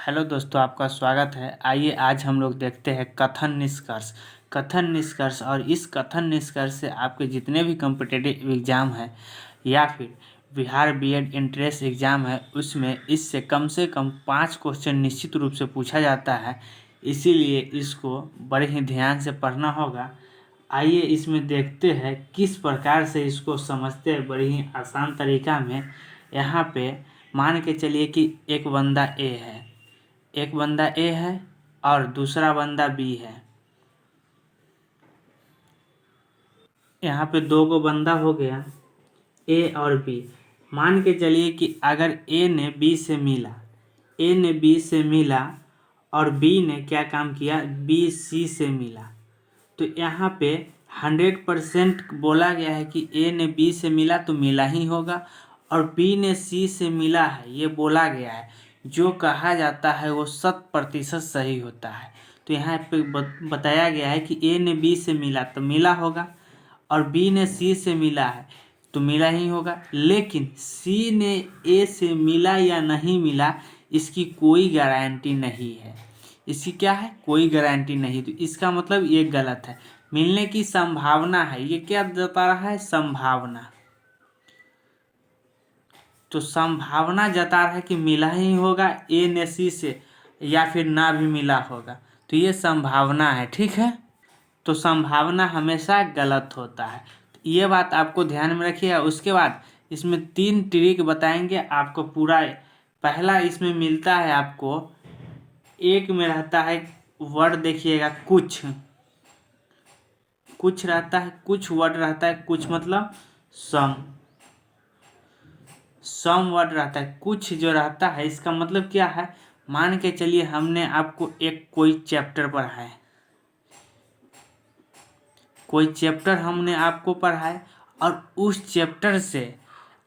Hello दोस्तों, आपका स्वागत है। आइए आज हम लोग देखते हैं कथन निष्कर्ष और इस कथन निष्कर्ष से आपके जितने भी कॉम्पिटिटिव एग्ज़ाम हैं या फिर बिहार बीएड एंट्रेंस एग्ज़ाम है उसमें इससे कम से कम 5 क्वेश्चन निश्चित रूप से पूछा जाता है। इसीलिए इसको बड़े ही ध्यान से पढ़ना होगा। आइए इसमें देखते हैं किस प्रकार से इसको समझते हैं बड़ी ही आसान तरीका में। यहाँ पे मान के चलिए कि एक बंदा ए है और दूसरा बंदा बी है। यहाँ पे दो गो बंदा हो गया ए और बी। मान के चलिए कि अगर ए ने बी से मिला और बी ने क्या काम किया, बी सी से मिला। तो यहाँ पे 100% बोला गया है कि ए ने बी से मिला तो मिला ही होगा और बी ने सी से मिला है, ये बोला गया है। जो कहा जाता है वो 100% सही होता है। तो यहाँ पे बताया गया है कि ए ने बी से मिला तो मिला होगा और बी ने सी से मिला है तो मिला ही होगा। लेकिन सी ने ए से मिला या नहीं मिला इसकी कोई गारंटी नहीं है। इसकी क्या है, कोई गारंटी नहीं। तो इसका मतलब ये गलत है। मिलने की संभावना है, ये क्या जता रहा है, संभावना। तो संभावना जता रहा है कि मिला ही होगा ए ने सी से या फिर ना भी मिला होगा। तो ये संभावना है, ठीक है। तो संभावना हमेशा गलत होता है, ये बात आपको ध्यान में रखिएगा। उसके बाद इसमें 3 ट्रिक बताएंगे आपको पूरा। पहला इसमें मिलता है आपको, एक में रहता है वर्ड, देखिएगा कुछ रहता है, कुछ वर्ड रहता है, कुछ मतलब सम वर्ड रहता है। कुछ जो रहता है इसका मतलब क्या है, मान के चलिए हमने आपको कोई चैप्टर हमने आपको पढ़ाए और उस चैप्टर से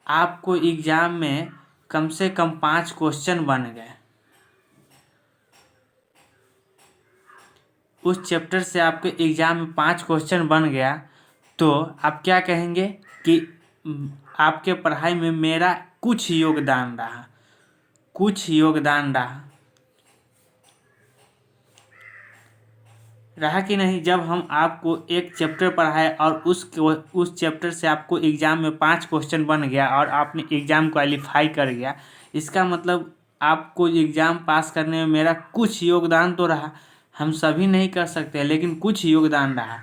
आपको एग्जाम में कम से कम 5 क्वेश्चन बन गए। उस चैप्टर से आपके एग्जाम में 5 क्वेश्चन बन गया तो आप क्या कहेंगे कि आपके पढ़ाई में मेरा कुछ योगदान रहा कि नहीं। जब हम आपको एक चैप्टर पढ़ाए और उस चैप्टर से आपको एग्ज़ाम में 5 क्वेश्चन बन गया और आपने एग्ज़ाम क्वालिफाई कर गया, इसका मतलब आपको एग्ज़ाम पास करने में मेरा कुछ योगदान तो रहा। हम सभी नहीं कर सकते लेकिन कुछ योगदान रहा।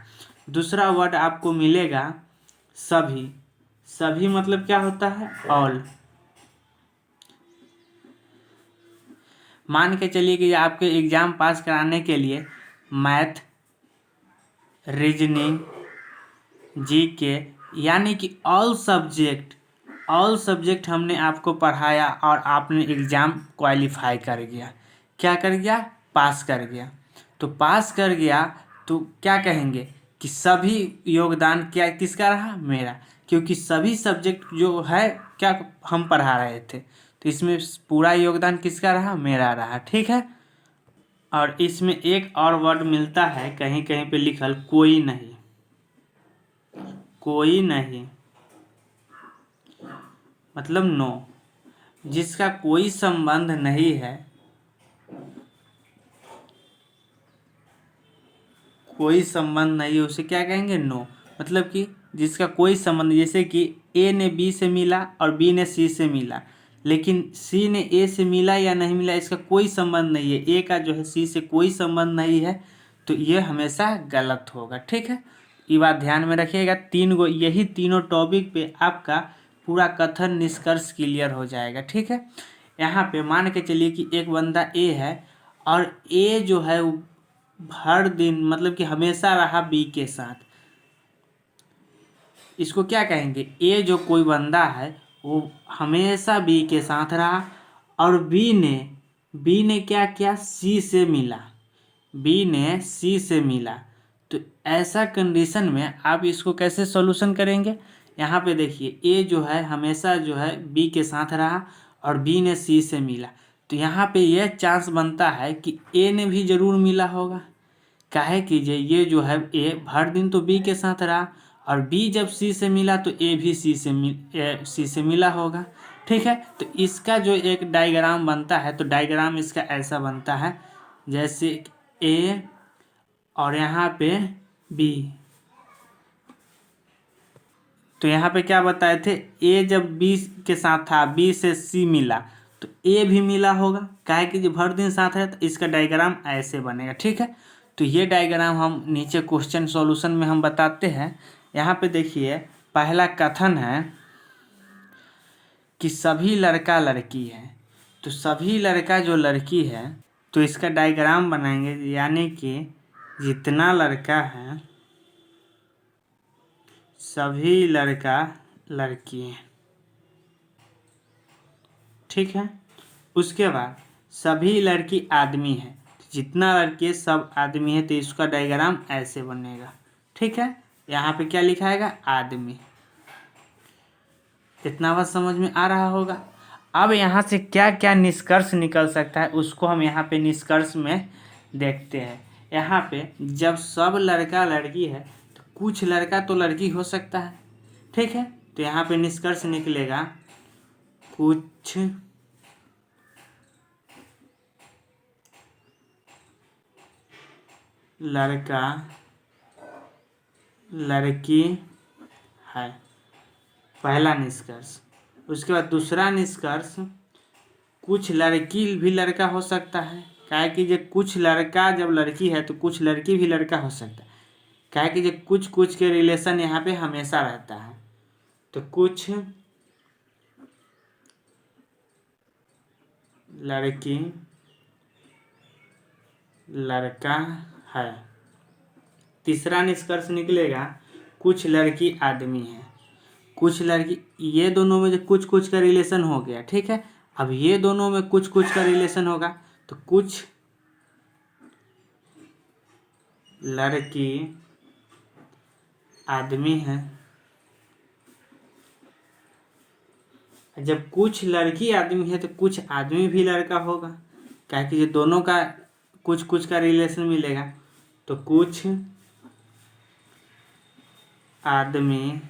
दूसरा वर्ड आपको मिलेगा सभी मतलब क्या होता है, ऑल। मान के चलिए कि आपके एग्ज़ाम पास कराने के लिए मैथ, रीजनिंग, जीके यानी कि ऑल सब्जेक्ट हमने आपको पढ़ाया और आपने एग्ज़ाम क्वालिफाई कर गया। क्या कर गया, पास कर गया। तो पास कर गया तो क्या कहेंगे कि सभी योगदान क्या किसका रहा, मेरा। क्योंकि सभी सब्जेक्ट जो है क्या हम पढ़ा रहे थे, तो इसमें पूरा योगदान किसका रहा, मेरा रहा, ठीक है। और इसमें एक और वर्ड मिलता है कहीं कहीं पे लिखल, कोई नहीं मतलब नो। जिसका कोई संबंध नहीं है, उसे क्या कहेंगे, नो। मतलब कि जिसका कोई संबंध, जैसे कि ए ने बी से मिला और बी ने सी से मिला, लेकिन सी ने ए से मिला या नहीं मिला इसका कोई संबंध नहीं है। ए का जो है सी से कोई संबंध नहीं है, तो ये हमेशा गलत होगा, ठीक है। ये बात ध्यान में रखिएगा। यही तीनों टॉपिक पे आपका पूरा कथन निष्कर्ष क्लियर हो जाएगा, ठीक है। यहाँ पे मान के चलिए कि एक बंदा ए है और ए जो है वो हर दिन मतलब कि हमेशा रहा बी के साथ। इसको क्या कहेंगे, ए जो कोई बंदा है वो हमेशा बी के साथ रहा और बी ने क्या किया, सी से मिला। तो ऐसा कंडीशन में आप इसको कैसे सॉल्यूशन करेंगे। यहाँ पे देखिए, ए जो है हमेशा जो है बी के साथ रहा और बी ने सी से मिला। तो यहाँ पे यह चांस बनता है कि ए ने भी जरूर मिला होगा। काहे कीजिए, ये जो है ए हर दिन तो बी के साथ रहा और बी जब सी से मिला तो ए भी सी से मिला होगा, ठीक है। तो इसका जो एक डायग्राम बनता है, तो डायग्राम इसका ऐसा बनता है जैसे ए और यहाँ पे बी। तो यहाँ पे क्या बताए थे, ए जब बी के साथ था, बी से सी मिला तो ए भी मिला होगा, काहे कि जब हर दिन साथ है तो इसका डायग्राम ऐसे बनेगा। ठीक है, तो ये डायग्राम हम नीचे क्वेश्चन सॉल्यूशन में हम बताते हैं। यहाँ पे देखिए पहला कथन है कि सभी लड़का लड़की है। तो सभी लड़का जो लड़की है तो इसका डायग्राम बनाएंगे, यानी कि जितना लड़का है सभी लड़का लड़की है। ठीक है, उसके बाद सभी लड़की आदमी है, जितना लड़की है सब आदमी है, तो इसका डायग्राम ऐसे बनेगा। ठीक है, यहाँ पे क्या लिखाएगा, आदमी। इतना बात समझ में आ रहा होगा। अब यहाँ से क्या क्या निष्कर्ष निकल सकता है उसको हम यहाँ पे निष्कर्ष में देखते हैं। यहाँ पे जब सब लड़का लड़की है तो कुछ लड़का तो लड़की हो सकता है। ठीक है, तो यहाँ पे निष्कर्ष निकलेगा कुछ लड़का लड़की है, पहला निष्कर्ष। उसके बाद दूसरा निष्कर्ष, कुछ लड़की भी लड़का हो सकता है, काहे कि जो कुछ लड़का जब लड़की है तो कुछ लड़की भी लड़का हो सकता है, काहे कि जो कुछ कुछ के रिलेशन यहाँ पे हमेशा रहता है। तो कुछ लड़की लड़का है। तीसरा निष्कर्ष निकलेगा कुछ लड़की आदमी है, कुछ लड़की, ये दोनों में जो कुछ कुछ का रिलेशन हो गया। ठीक है, अब ये दोनों में कुछ कुछ का रिलेशन होगा तो कुछ लड़की आदमी है। जब कुछ लड़की आदमी है तो कुछ आदमी भी लड़का होगा, क्या कि ये दोनों का कुछ कुछ का रिलेशन मिलेगा। तो कुछ आदमी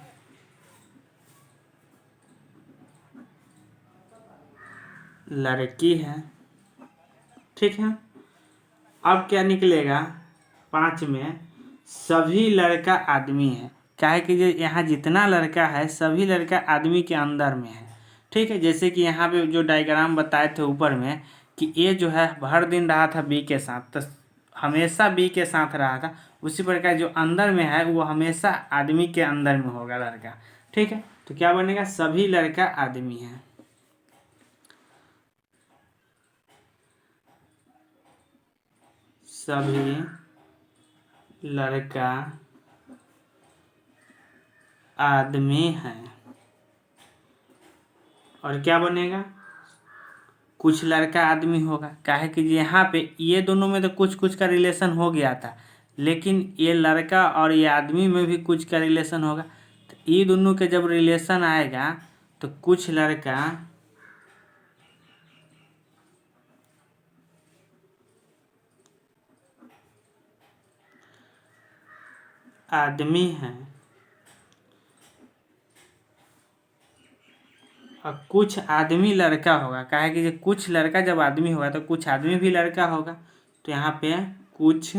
लड़की है। ठीक है, अब क्या निकलेगा, 5 में सभी लड़का आदमी है, क्या है कि जो यहाँ जितना लड़का है सभी लड़का आदमी के अंदर में है। ठीक है, जैसे कि यहाँ पे जो डायग्राम बताए थे ऊपर में कि ए जो है हर दिन रहा था बी के साथ, तो हमेशा बी के साथ रहा था, उसी प्रकार जो अंदर में है वो हमेशा आदमी के अंदर में होगा लड़का। ठीक है, तो क्या बनेगा, सभी लड़का आदमी है। सभी लड़का आदमी है। और क्या बनेगा, कुछ लड़का आदमी होगा, काहे कि यहाँ पे ये दोनों में तो कुछ कुछ का रिलेशन हो गया था, लेकिन ये लड़का और ये आदमी में भी कुछ का रिलेशन होगा। तो ये दोनों के जब रिलेशन आएगा तो कुछ लड़का आदमी है और कुछ आदमी लड़का होगा, काहे कि जो कुछ लड़का जब आदमी होगा तो कुछ आदमी भी लड़का होगा। तो यहाँ पे कुछ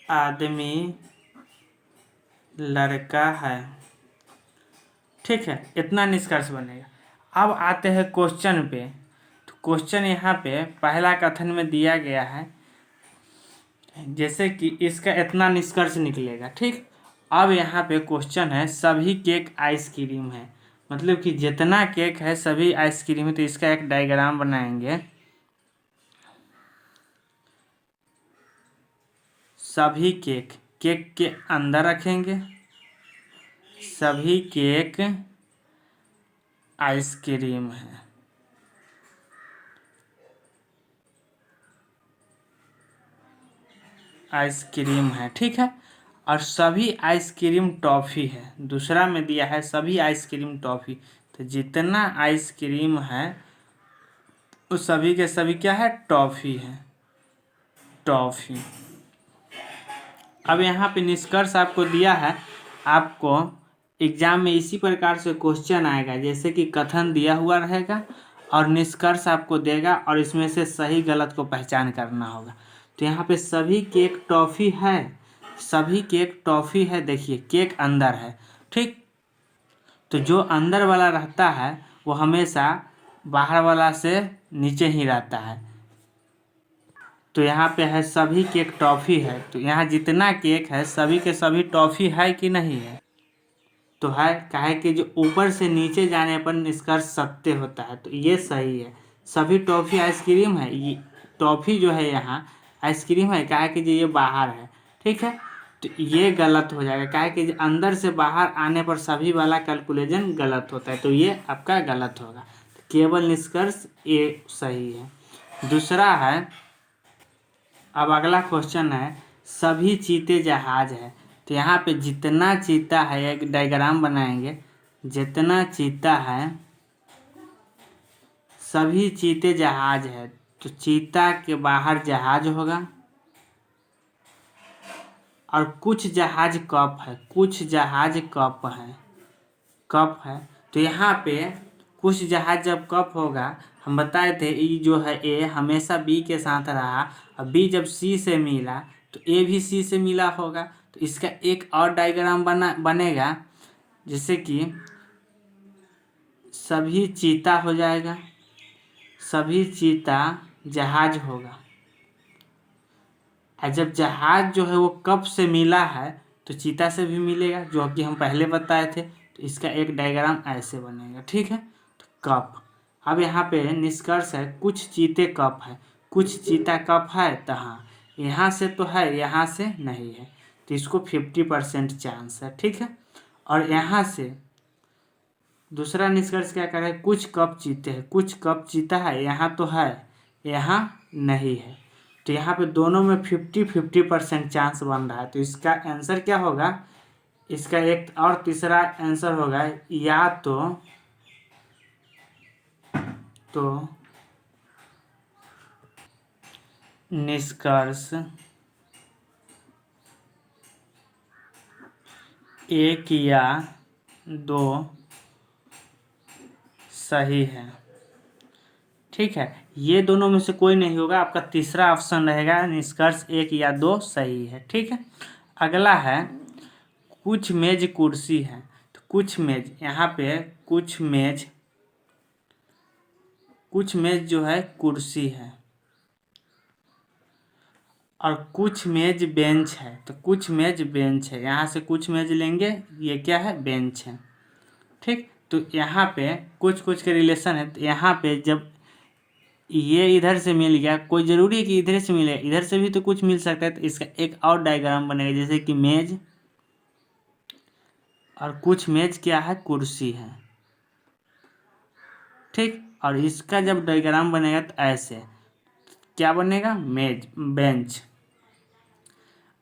आदमी लड़का है। ठीक है, इतना निष्कर्ष बनेगा। अब आते हैं क्वेश्चन पे। तो क्वेश्चन यहाँ पे पहला कथन में दिया गया है, जैसे कि इसका इतना निष्कर्ष निकलेगा। ठीक, अब यहाँ पे क्वेश्चन है सभी केक आइसक्रीम है, मतलब कि जितना केक है सभी आइसक्रीम है। तो इसका एक डायग्राम बनाएंगे, सभी केक, केक के अंदर रखेंगे, सभी केक आइसक्रीम है। आइसक्रीम है, ठीक है, और सभी आइसक्रीम टॉफ़ी है। दूसरा में दिया है सभी आइसक्रीम टॉफ़ी, तो जितना आइसक्रीम है वो सभी के सभी क्या है, टॉफ़ी है, टॉफ़ी। अब यहाँ पे निष्कर्ष आपको दिया है, आपको एग्जाम में इसी प्रकार से क्वेश्चन आएगा, जैसे कि कथन दिया हुआ रहेगा और निष्कर्ष आपको देगा और इसमें से सही गलत को पहचान करना होगा। तो यहाँ पे सभी केक टॉफ़ी है, सभी केक टॉफ़ी है, देखिए केक अंदर है, ठीक। तो जो अंदर वाला रहता है वो हमेशा बाहर वाला से नीचे ही रहता है। तो यहाँ पे है सभी केक टॉफ़ी है, तो यहाँ जितना केक है सभी के सभी टॉफ़ी है कि नहीं है, तो है। काहे कि जो ऊपर से नीचे जाने पर निष्कर्ष सत्य होता है, तो ये सही है। सभी टॉफ़ी आइसक्रीम है, ये टॉफ़ी जो है यहाँ आइसक्रीम है, काहे कि जो ये बाहर है, ठीक है। तो ये गलत हो जाएगा, काहे कि अंदर से बाहर आने पर सभी वाला कैलकुलेशन गलत होता है, तो ये आपका गलत होगा। तो केवल निष्कर्ष ये सही है। दूसरा है, अब अगला क्वेश्चन है, सभी चीते जहाज है। तो यहाँ पे जितना चीता है, एक डायग्राम बनाएंगे, जितना चीता है सभी चीते जहाज है, तो चीता के बाहर जहाज होगा और कुछ जहाज कप है, कुछ जहाज कप है, कप है। तो यहाँ पे कुछ जहाज जब कप होगा, हम बताए थे ई जो है ए हमेशा बी के साथ रहा, और बी जब सी से मिला तो ए भी सी से मिला होगा। तो इसका एक और डायग्राम बनेगा, जैसे कि सभी चीता हो जाएगा, सभी चीता जहाज होगा, और जब जहाज जो है वो कप से मिला है तो चीता से भी मिलेगा, जो कि हम पहले बताए थे। तो इसका एक डायग्राम ऐसे बनेगा, ठीक है। तो कप, अब यहाँ पे निष्कर्ष है कुछ चीते कप है, कुछ चीता कप है, तो हाँ यहाँ से तो है, यहाँ से नहीं है, तो इसको 50% चांस है, ठीक है। और यहाँ से दूसरा निष्कर्ष क्या करे, कुछ कप चीते हैं, कुछ कप चीता है, यहाँ तो है, यहाँ नहीं है, तो यहाँ पे दोनों में 50-50% चांस बन रहा है। तो इसका आंसर क्या होगा, इसका एक और तीसरा आंसर होगा, या तो निष्कर्ष एक या दो सही है, ठीक है। ये दोनों में से कोई नहीं होगा, आपका तीसरा ऑप्शन रहेगा, निष्कर्ष एक या दो सही है, ठीक है। अगला है, कुछ मेज कुर्सी है। तो कुछ मेज, यहाँ पे कुछ मेज जो है कुर्सी है, और कुछ मेज बेंच है। तो कुछ मेज बेंच है, यहाँ से कुछ मेज लेंगे, ये क्या है, बेंच है, ठीक। तो यहाँ पे कुछ कुछ के रिलेशन है, तो यहाँ पे जब ये इधर से मिल गया, कोई ज़रूरी है कि इधर से मिले, इधर से भी तो कुछ मिल सकता है। तो इसका एक और डायग्राम बनेगा, जैसे कि मेज और कुछ मेज क्या है, कुर्सी है, ठीक। और इसका जब डायग्राम बनेगा तो ऐसे क्या बनेगा, मेज बेंच।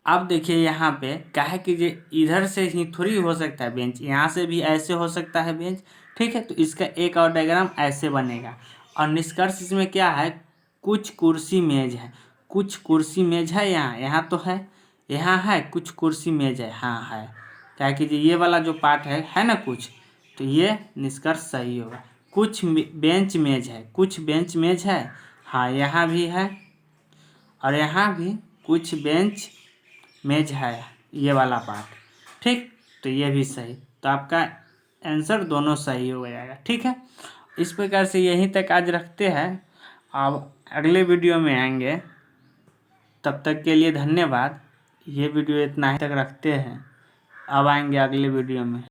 अब देखिए यहाँ पे क्या है कि ये इधर से ही थोड़ी हो सकता है बेंच, यहाँ से भी ऐसे हो सकता है बेंच, ठीक है। तो इसका एक और डायग्राम ऐसे बनेगा। और निष्कर्ष इसमें क्या है, कुछ कुर्सी मेज है, कुछ कुर्सी मेज है, यहाँ तो यहाँ है, कुछ कुर्सी मेज है, हाँ है। क्या कि ये वाला जो पार्ट है ना कुछ, तो ये निष्कर्ष सही होगा। कुछ बेंच मेज है, कुछ बेंच मेज है, हाँ यहाँ भी है, और यहाँ भी कुछ बेंच मेज है, ये वाला पार्ट, ठीक। तो ये भी सही, तो आपका आंसर दोनों सही हो जाएगा, ठीक है। इस प्रकार से यहीं तक आज रखते हैं, अब अगले वीडियो में आएंगे, तब तक के लिए धन्यवाद। ये वीडियो इतना ही तक रखते हैं, अब आएंगे अगले वीडियो में।